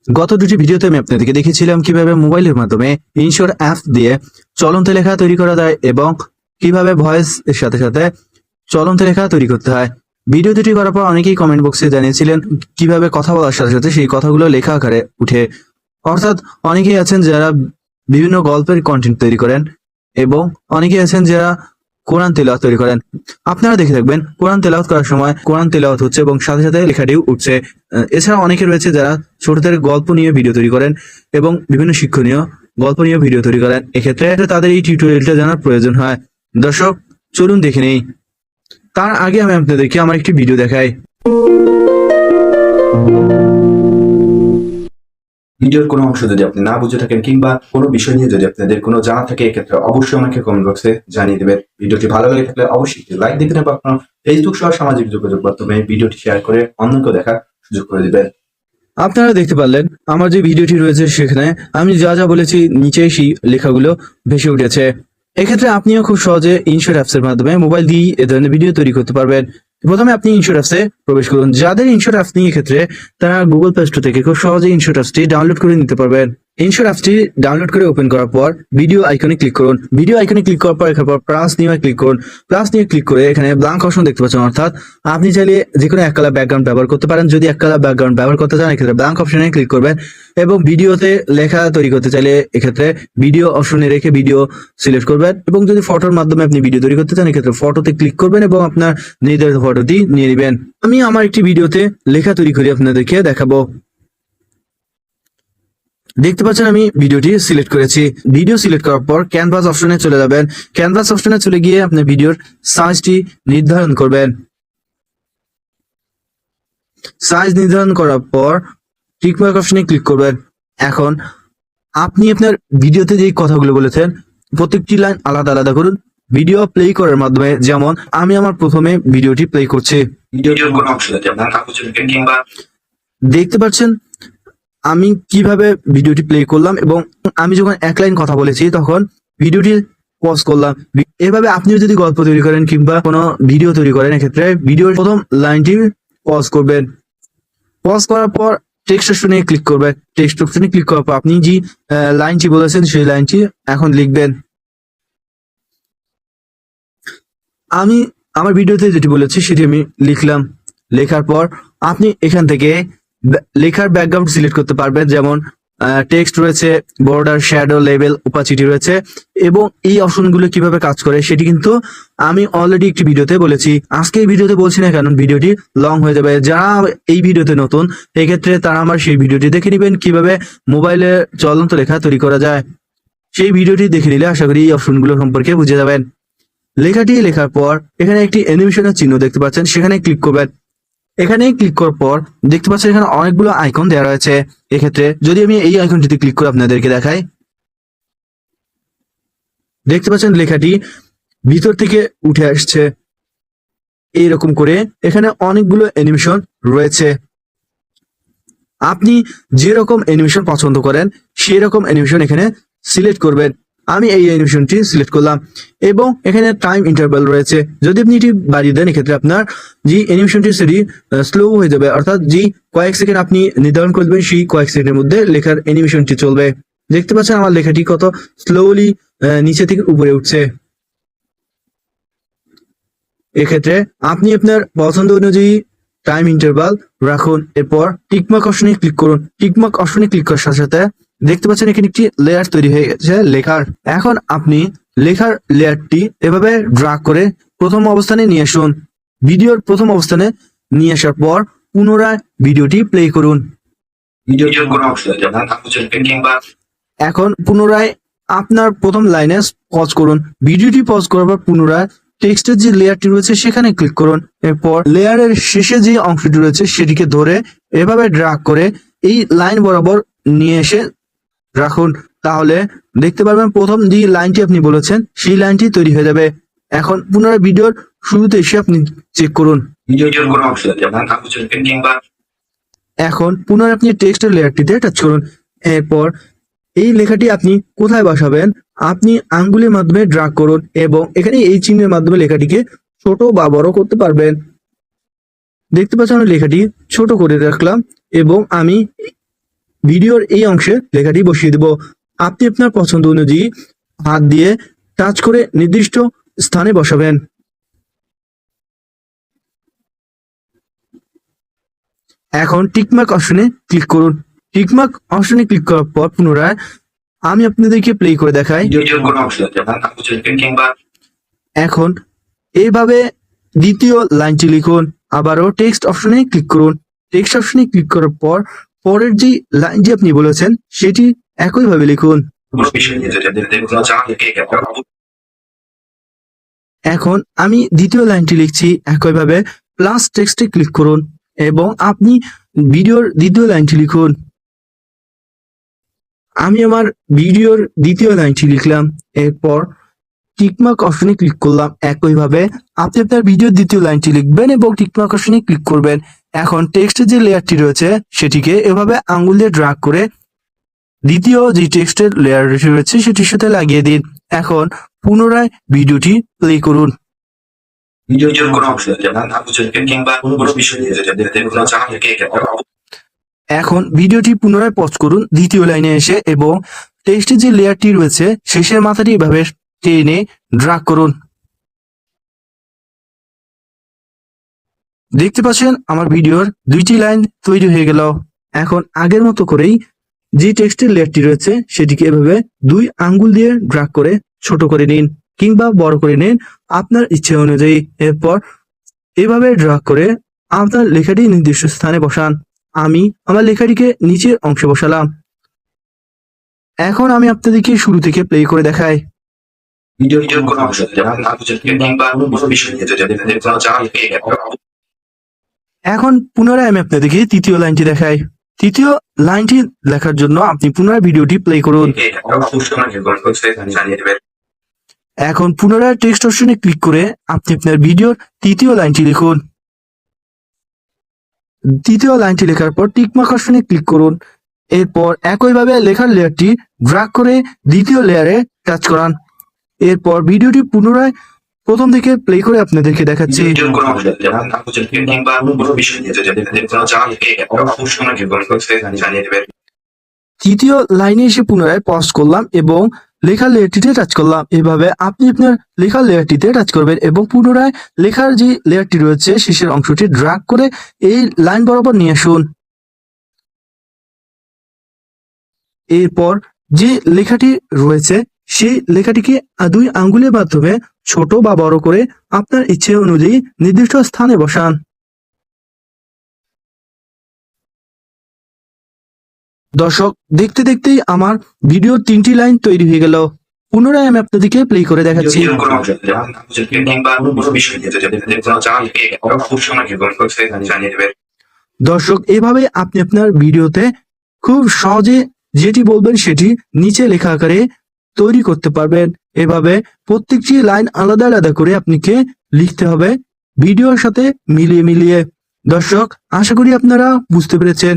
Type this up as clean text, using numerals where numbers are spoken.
গত দুটি ভিডিওতে আমি আপনাদেরকে দেখিয়েছিলাম কিভাবে মোবাইলের মাধ্যমে ইনশট অ্যাপ দিয়ে চলন্ত লেখা তৈরি করা যায় এবং কিভাবে ভয়েস এর সাথে সাথে চলন্ত লেখা তৈরি করতে হয়। ভিডিও দুটি করার পর অনেকেই কমেন্ট বক্সে জানিয়েছিলেন কিভাবে কথা বলার সাথে সাথে সেই কথাগুলো লেখা আকারে উঠে। অর্থাৎ অনেকেই আছেন যারা বিভিন্ন গল্পের কন্টেন্ট তৈরি করেন এবং অনেকেই আছেন যারা কোরআন তেলাওয়াত তৈরি করেন। আপনারা দেখে থাকবেন কোরআন তেলাওয়াত করার সময় কোরআন তেলাওয়াত হচ্ছে এবং সাথে সাথে লেখাটিও উঠছে। এছাড়া অনেকে রয়েছে যারা ছোটদের গল্প নিয়ে ভিডিও তৈরি করেন এবং বিভিন্ন শিক্ষণীয় গল্প নিয়ে ভিডিও তৈরি করেন। এক্ষেত্রে তাদের এই টিউটোরিয়ালটা জানার প্রয়োজন হয়। দর্শক চলুন দেখে নেই। তার আগে আমি আপনাদেরকে আমার একটি ভিডিও দেখাই। ভিডিওর কোনো অংশ যদি আপনি না বুঝে থাকেন কিংবা কোনো বিষয় নিয়ে যদি আপনাদের কোনো জানা থাকে এক্ষেত্রে অবশ্যই আমাকে কমেন্ট বক্সে জানিয়ে দেবেন। ভিডিওটি ভালো লাগে থাকলে অবশ্যই একটি লাইক দিবেন এবং আপনার ফেসবুক সহ সামাজিক যোগাযোগ মাধ্যমে ভিডিওটি শেয়ার করে অন্যকে দেখার সুযোগ করে দিবেন। আপনারা দেখতে পারলেন আমার যে ভিডিওটি রয়েছে সেখানে আমি যা যা বলেছি নিচে সেই লেখাগুলো ভেসে উঠেছে। এক্ষেত্রে আপনিও খুব সহজে ইনশট অ্যাপস এর মাধ্যমে মোবাইল দিয়ে এ ধরনের ভিডিও তৈরি করতে পারবেন। প্রথমে আপনি ইনশট অ্যাপসে প্রবেশ করুন। যাদের ইনশট অ্যাপস নেই এক্ষেত্রে তারা গুগল প্লে স্টোর থেকে খুব সহজে ইনশট অ্যাপসটি ডাউনলোড করে নিতে পারবেন। ইনশট অ্যাপসটি ডাউনলোড করে ওপেন করার পর ভিডিও আইকনে ক্লিক করুন। ভিডিও আইকনে ক্লিক করার পর এখানে প্লাস নিয়ে ক্লিক করুন। প্লাস নিয়ে ক্লিক করে এখানে ব্ল্যাঙ্ক অপশন দেখতে পাচ্ছেন, অর্থাৎ আপনি চাইলে যে কোনো এক কালার ব্যাকগ্রাউন্ড ব্যবহার করতে পারেন। যদি এক কালার ব্যাকগ্রাউন্ড ব্যবহার করতে চান এক্ষেত্রে ব্ল্যাঙ্ক অপশনে ক্লিক করবেন এবং ভিডিওতে লেখা তৈরি করতে চাইলে এক্ষেত্রে ভিডিও অপশনে রেখে ভিডিও সিলেক্ট করবেন এবং যদি ফটোর মাধ্যমে আপনি ভিডিও তৈরি করতে চান এক্ষেত্রে ফটোতে ক্লিক করবেন এবং আপনার নির্ধারিত ফটোটি নিয়ে নেবেন। আমি আমার একটি ভিডিওতে লেখা তৈরি করে আপনাদেরকে দেখাবো। দেখতে পাচ্ছেন আমি ভিডিওটি সিলেক্ট করেছি। ভিডিও সিলেক্ট করার পর ক্যানভাস অপশনে চলে যাবেন। ক্যানভাস অপশনে চলে গিয়ে আপনি ভিডিওর সাইজটি নির্ধারণ করবেন। সাইজ নির্ধারণ করার পর টিকমার্ক অপশনে ক্লিক করবেন। এখন আপনি আপনার ভিডিওতে যে কথাগুলো বলেছেন প্রত্যেকটি লাইন আলাদা আলাদা করুন ভিডিও প্লে করার মাধ্যমে। যেমন আমি আমার প্রথমে ভিডিওটি প্লে করছি। ভিডিওর কোনো অংশ যদি আপনার না বুঝে থাকেন কিংবা দেখতে পাচ্ছেন আমি কিভাবে ভিডিওটি প্লে করলাম এবং আমি যখন এক লাইন কথা বলেছি তখন ভিডিওটি পজ করলাম। এভাবে আপনিও যদি গল্প তৈরি করেন কিংবা কোনো ভিডিও তৈরি করেন এক্ষেত্রে ভিডিওর প্রথম লাইনটি পজ করবেন। পজ করার পর টেক্সট অপশনে ক্লিক করবেন। টেক্সট অপশনে ক্লিক করার পর আপনি যে লাইনটি বলেছেন সেই লাইনটি এখন লিখবেন। আমি আমার ভিডিওতে যেটি বলেছি সেটি আমি লিখলাম। লেখার পর আপনি এখান থেকে লেখার ব্যাকগ্রাউন্ড সিলেক্ট করতে পারবেন, যেমন টেক্সট রয়েছে, বর্ডার, শ্যাডো, লেভেল, ওপাসিটি রয়েছে এবং এই অপশনগুলো কিভাবে কাজ করে সেটি কিন্তু আমি অলরেডি একটি ভিডিওতে বলেছি। আজকে এই ভিডিওতে বলছি না কারণ ভিডিওটি লং হয়ে যাবে। যারা এই ভিডিওতে নতুন এক্ষেত্রে তারা আমার সেই ভিডিওটি দেখে নেবেন কিভাবে মোবাইলে চলন্ত লেখা তৈরি করা যায়। সেই ভিডিওটি দেখে নিলে আশা করি এই অপশনগুলো সম্পর্কে বুঝে যাবেন। লেখাটি লেখার পর এখানে একটি অ্যানিমেশনের চিহ্ন দেখতে পাচ্ছেন, সেখানে ক্লিক করবেন। এখানে ক্লিক করার পর দেখতে পাচ্ছেন এখানে অনেকগুলো আইকন দেওয়া রয়েছে। এক্ষেত্রে যদি আমি এই আইকনটিতে ক্লিক করে আপনাদেরকে দেখাই, দেখতে পাচ্ছেন লেখাটি ভিতর থেকে উঠে আসছে এইরকম করে। এখানে অনেকগুলো অ্যানিমেশন রয়েছে। আপনি যেরকম অ্যানিমেশন পছন্দ করেন সেই রকম অ্যানিমেশন এখানে সিলেক্ট করবেন। আমি এই অ্যানিমেশনটি সিলেক্ট করলাম এবং এখানে টাইম ইন্টারভ্যাল রয়েছে। যদি আপনি এটি বাড়িয়ে দেন এক্ষেত্রে আপনার যে অ্যানিমেশনটি সেটি স্লো হয়ে যাবে, অর্থাৎ যে কয়েক সেকেন্ড আপনি নির্ধারণ করবেন সেই কয়েক সেকেন্ডের মধ্যে লেখার অ্যানিমেশনটি চলবে। দেখতে পাচ্ছেন আমার লেখাটি কত স্লোলি নিচে থেকে উপরে উঠছে। এক্ষেত্রে আপনি আপনার পছন্দ অনুযায়ী টাইম ইন্টারভাল রাখুন। এরপর টিকমার্ক অপশনে ক্লিক করুন। টিকমার্ক অপশনে ক্লিক করার সাথে সাথে দেখতে পাচ্ছেন এখানে একটি লেয়ার তৈরি হয়ে গেছে লেখার। এখন আপনি লেখার লেয়ারটি এভাবে ড্র্যাগ করে প্রথম অবস্থানে নিয়ে আসুন। ভিডিওর প্রথম অবস্থানে নিয়ে আসার পর পুনরায় ভিডিওটি প্লে করুন। ভিডিওর কোনো অংশ যদি আপনার না বুঝে থাকেন কিংবা এখন পুনরায় আপনার প্রথম লাইনে পজ করুন। ভিডিওটি পজ করার পর পুনরায় টেক্সটের যে লেয়ারটি রয়েছে সেখানে ক্লিক করুন। এরপর লেয়ারের শেষে যে অংশটি রয়েছে সেটিকে ধরে এভাবে ড্র্যাগ করে এই লাইন বরাবর নিয়ে এসে রাখুন। তাহলে দেখতে পারবেন প্রথম যে লাইনটি আপনি বলেছেন সেই লাইনটি তৈরি হয়ে যাবে। এখন পুনরায় ভিডিওর শুরুতে এসে আপনি চেক করুন। ভিডিওর কোনো অংশ যদি আপনার না বুঝে থাকেন কিংবা এখন পুনরায় আপনি টেক্সটের লেয়ারটিতে টাচ করুন। এরপর এই লেখাটি আপনি কোথায় বসাবেন আপনি আঙ্গুলের মাধ্যমে ড্র্যাগ করুন এবং এখানে এই চিহ্নের মাধ্যমে লেখাটিকে ছোট বা বড় করতে পারবেন। দেখতে পাচ্ছেন আমি লেখাটি ছোট করে রাখলাম এবং আমি ভিডিওর এই অংশে লেখাটি বসিয়ে দেব। আপনি আপনার পছন্দ অনুযায়ী হাত দিয়ে টাচ করে নির্দিষ্ট স্থানে বসাবেন। এখন টিকমার্ক অপশনে ক্লিক করুন। টিকমার্ক অপশনে ক্লিক করার পর পুনরায় আমি আপনাদেরকে প্লে করে দেখাই। ভিডিওর কোনো অংশ যদি আপনার না বুঝে থাকেন কিংবা এখন এইভাবে দ্বিতীয় লাইনটি লিখুন। আবারও টেক্সট অপশনে ক্লিক করুন। টেক্সট অপশনে ক্লিক করার পর পরের যে লাইনটি আপনি বলেছেন সেটি একইভাবে লিখুন। কোনো বিষয় নিয়ে যদি আপনাদের কোনো জানা থাকে এক্ষেত্রে এখন আমি দ্বিতীয় লাইনটি লিখছি একইভাবে প্লাস টেক্সটে ক্লিক করুন এবং আপনি ভিডিওর দ্বিতীয় লাইনটি লিখুন। আমি আমার ভিডিওর দ্বিতীয় লাইনটি লিখলাম, এরপর টিকমার্ক অপশনে ক্লিক করলাম। একইভাবে আপনি আপনার ভিডিওর দ্বিতীয় লাইনটি লিখবেন এবং টিকমার্ক অপশনে ক্লিক করবেন। এখন টেক্সটের যে লেয়ারটি রয়েছে সেটিকে এভাবে আঙ্গুল দিয়ে ড্র্যাগ করে দ্বিতীয় যে টেক্সটের লেয়ার রয়েছে সেটির সাথে লাগিয়ে দিন। এখন পুনরায় ভিডিওটি প্লে করুন। ভিডিওর কোনো অংশ যদি আপনার না বুঝে থাকেন কিংবা কোনো বিষয় নিয়ে যদি আপনাদের কোনো জানা থাকে এক্ষেত্রে এখন ভিডিওটি পুনরায় পজ করুন দ্বিতীয় লাইনে এসে এবং টেক্সটের যে লেয়ারটি রয়েছে শেষের মাথাটি এভাবে টেনে ড্র্যাগ করুন। দেখতে পাচ্ছেন আমার ভিডিওর দুইটি লাইন তৈরি হয়ে গেল। এখন আগের মতো করেই যে টেক্সটের লেয়ারটি রয়েছে সেটিকে এভাবে দুই আঙ্গুল দিয়ে ড্র্যাগ করে ছোট করে নিন কিংবা বড় করে নিন আপনার ইচ্ছে অনুযায়ী। এরপর এভাবে ড্র্যাগ করে আপনার লেখাটি নির্দিষ্ট স্থানে বসান। আমি আমার লেখাটিকে নিচের অংশে বসালাম। এখন আমি আপনাদেরকে শুরু থেকে প্লে করে দেখাই। ভিডিওর কোনো অংশ যদি আপনার না বুঝে থাকেন কিংবা কোনো বিষয় নিয়ে যদি আপনাদের কোনো জানা থাকে এক্ষেত্রে এখন পুনরায় আমি আপনাদেরকে তৃতীয় লাইনটি দেখাই। তৃতীয় লাইনটি লেখার জন্য আপনি পুনরায় ভিডিওটি প্লে করুন। অবশ্যই আমাকে কমেন্ট বক্সে জানিয়ে দেবেন। এখন পুনরায় টেক্সট অপশনে ক্লিক করে আপনি আপনার ভিডিওর তৃতীয় লাইনটি লিখুন। তৃতীয় লাইনটি লেখার পর টিকমার্ক অপশনে ক্লিক করুন। এরপর একইভাবে লেখার লেয়ারটি ড্র্যাগ করে দ্বিতীয় লেয়ারে টাচ করান। এরপর ভিডিওটি পুনরায় প্রথম থেকে প্লে করে আপনাদেরকে দেখাচ্ছি। ভিডিওর কোনো অংশ যদি আপনার না বুঝে থাকেন কিংবা কোনো বিষয় নিয়ে যদি আপনাদের কোনো জানা থাকে অবশ্যই আমাকে কমেন্ট বক্সে জানিয়ে দেবেন। তৃতীয় লাইনে এসে পুনরায় পজ করলাম এবং লেখার লেয়ারটিতে টাচ করলাম। এভাবে আপনি আপনার লেখার লেয়ারটিতে টাচ করবেন এবং পুনরায় লেখার যে লেয়ারটি রয়েছে শেষের অংশটি ড্র্যাগ করে এই লাইন বরাবর নিয়ে আসুন। এরপর যে লেখাটি রয়েছে সেই লেখাটিকে দুই আঙ্গুলের মাধ্যমে ছোট বা বড় করে আপনার ইচ্ছে অনুযায়ী নির্দিষ্ট স্থানে বসান। দর্শক, দেখতে দেখতেই আমার ভিডিওর 3টি লাইন তৈরি হয়ে গেল। পুনরায় আমি আপনাদেরকে প্লে করে দেখাচ্ছি। ভিডিওর কোনো অংশ যদি আপনার না বুঝে থাকেন কিংবা কোনো বিষয় নিয়ে যদি আপনাদের কোনো জানা থাকে অবশ্যই আমাকে কমেন্ট বক্সে জানিয়ে দেবেন। দর্শক, এভাবে আপনি আপনার ভিডিওতে খুব সহজে যেটি বলবেন সেটি নিচে লেখা আকারে তৈরি করতে পারবেন। এভাবে প্রত্যেকটি লাইন আলাদা আলাদা করে আপনাকে লিখতে হবে ভিডিওর সাথে মিলিয়ে মিলিয়ে। দর্শক, আশা করি আপনারা বুঝতে পেরেছেন।